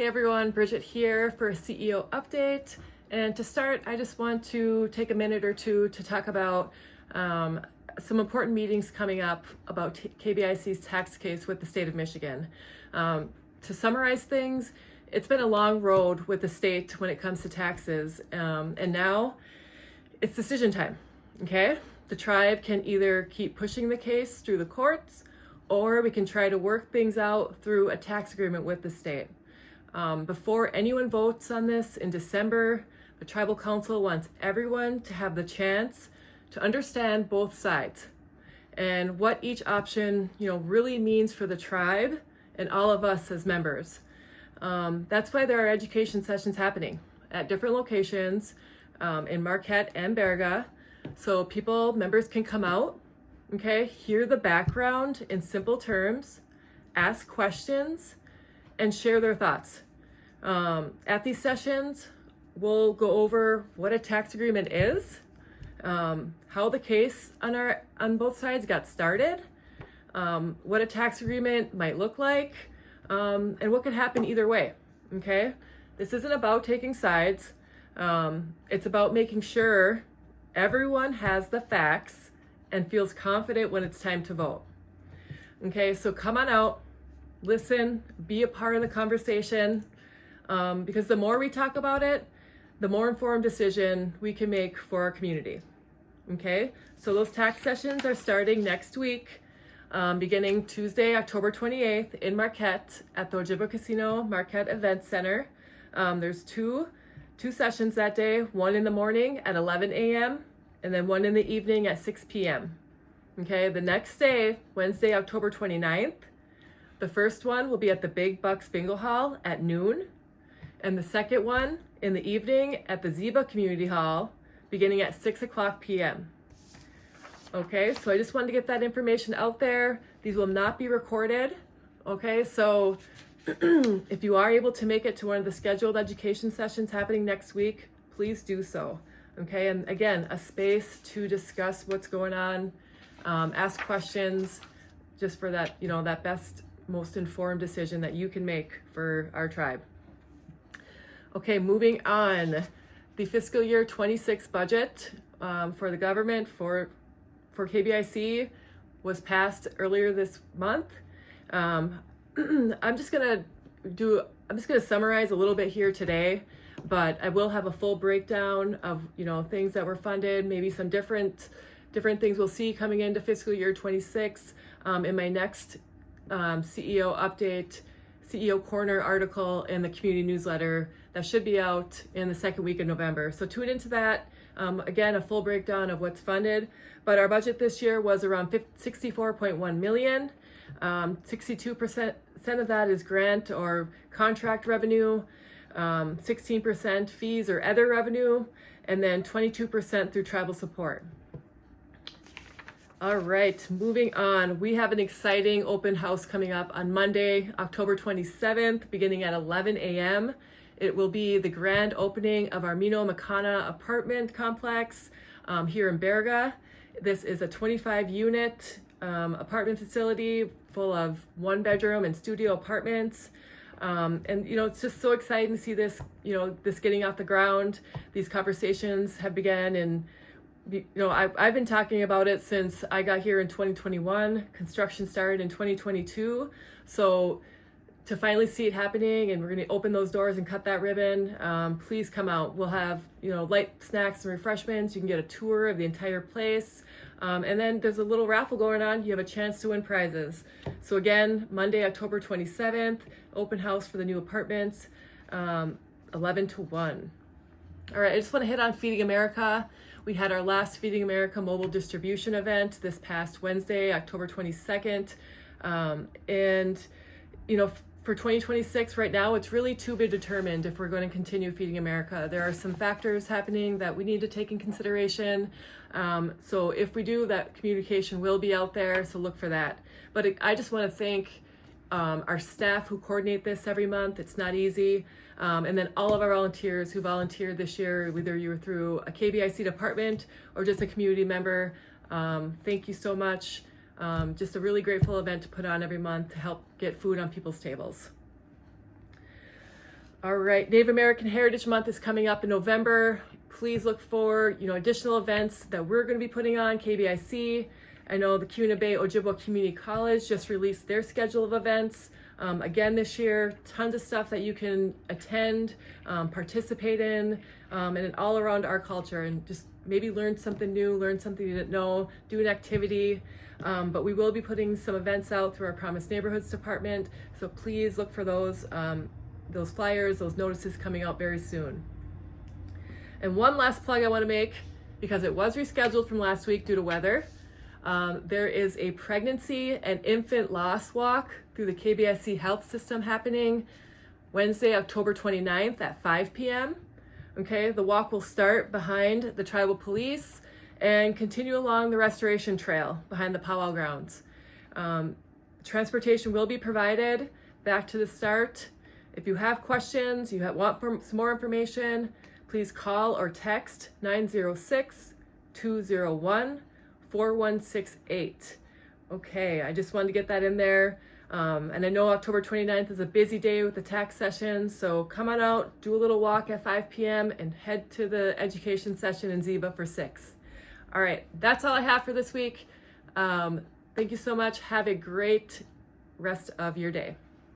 Hey everyone, Brigitte here for a CEO update. And to start, I just want to take a minute or two to talk about some important meetings coming up about KBIC's tax case with the state of Michigan. To summarize things, it's been a long road with the state when it comes to taxes, and now it's decision time, okay? The tribe can either keep pushing the case through the courts, or we can try to work things out through a tax agreement with the state. Before anyone votes on this in December, the Tribal Council wants everyone to have the chance to understand both sides and what each option, really means for the tribe and all of us as members. That's why there are education sessions happening at different locations in Marquette and Berga, so members can come out, okay, hear the background in simple terms, ask questions, and share their thoughts. At these sessions, we'll go over what a tax agreement is, how the case on both sides got started, what a tax agreement might look like, and what could happen either way, okay? This isn't about taking sides. It's about making sure everyone has the facts and feels confident when it's time to vote. Okay, so come on out, listen, be a part of the conversation, because the more we talk about it, the more informed decision we can make for our community. Okay, so those tax sessions are starting next week, beginning Tuesday, October 28th in Marquette at the Ojibwa Casino Marquette Event Center. There's two sessions that day, one in the morning at 11 a.m. and then one in the evening at 6 p.m. Okay, the next day, Wednesday, October 29th, the first one will be at the Big Bucks Bingo Hall at noon, and the second one in the evening at the Zeba Community Hall, beginning at 6 o'clock p.m. Okay, so I just wanted to get that information out there. These will not be recorded. Okay, so if you are able to make it to one of the scheduled education sessions happening next week, please do so. Okay, and again, a space to discuss what's going on, ask questions, just for that, that best, most informed decision that you can make for our tribe. Okay, moving on. The fiscal year 26 budget for the government for KBIC was passed earlier this month. I'm just gonna summarize a little bit here today, but I will have a full breakdown of things that were funded, maybe some different things we'll see coming into fiscal year 26 in my next CEO update, CEO Corner article in the community newsletter that should be out in the second week of November. So tune into that. Again, a full breakdown of what's funded. But our budget this year was around $64.1 million. 62% of that is grant or contract revenue, 16% fees or other revenue, and then 22% through tribal support. All right, moving on. We have an exciting open house coming up on Monday, October 27th, beginning at 11 a.m. It will be the grand opening of our Mino Makana apartment complex here in Berga. This is a 25-unit apartment facility full of one-bedroom and studio apartments. And it's just so exciting to see this, this getting off the ground. These conversations have begun, and I've been talking about it since I got here in 2021. Construction started in 2022. So to finally see it happening, and we're going to open those doors and cut that ribbon, please come out. We'll have, light snacks and refreshments. You can get a tour of the entire place. And then there's a little raffle going on. You have a chance to win prizes. So again, Monday, October 27th, open house for the new apartments, 11 to 1. All right, I just want to hit on Feeding America. We had our last Feeding America mobile distribution event this past Wednesday, October 22nd. For 2026 right now, it's really to be determined if we're going to continue Feeding America. There are some factors happening that we need to take in consideration. So if we do, that communication will be out there, so look for that. But I just want to thank our staff who coordinate this every month. It's not easy. And then all of our volunteers who volunteered this year, whether you were through a KBIC department or just a community member, thank you so much. Just a really grateful event to put on every month to help get food on people's tables. All right, Native American Heritage Month is coming up in November. Please look for, additional events that we're going to be putting on, KBIC. I know the Keweenaw Bay Ojibwa Community College just released their schedule of events. Again this year, tons of stuff that you can attend, participate in, and all around our culture, and just maybe learn something new, learn something you didn't know, do an activity. But we will be putting some events out through our Promise Neighborhoods Department, so please look for those flyers, those notices coming out very soon. And one last plug I want to make, because it was rescheduled from last week due to weather. There is a pregnancy and infant loss walk through the KBIC health system happening Wednesday, October 29th at 5 p.m. Okay, the walk will start behind the tribal police and continue along the restoration trail behind the powwow grounds. Transportation will be provided back to the start. If you have questions, want some more information, please call or text 906-201-4168. Okay, I just wanted to get that in there. And I know October 29th is a busy day with the tax session, so come on out, do a little walk at 5 p.m. and head to the education session in Ziba for 6. All right, that's all I have for this week. Thank you so much. Have a great rest of your day.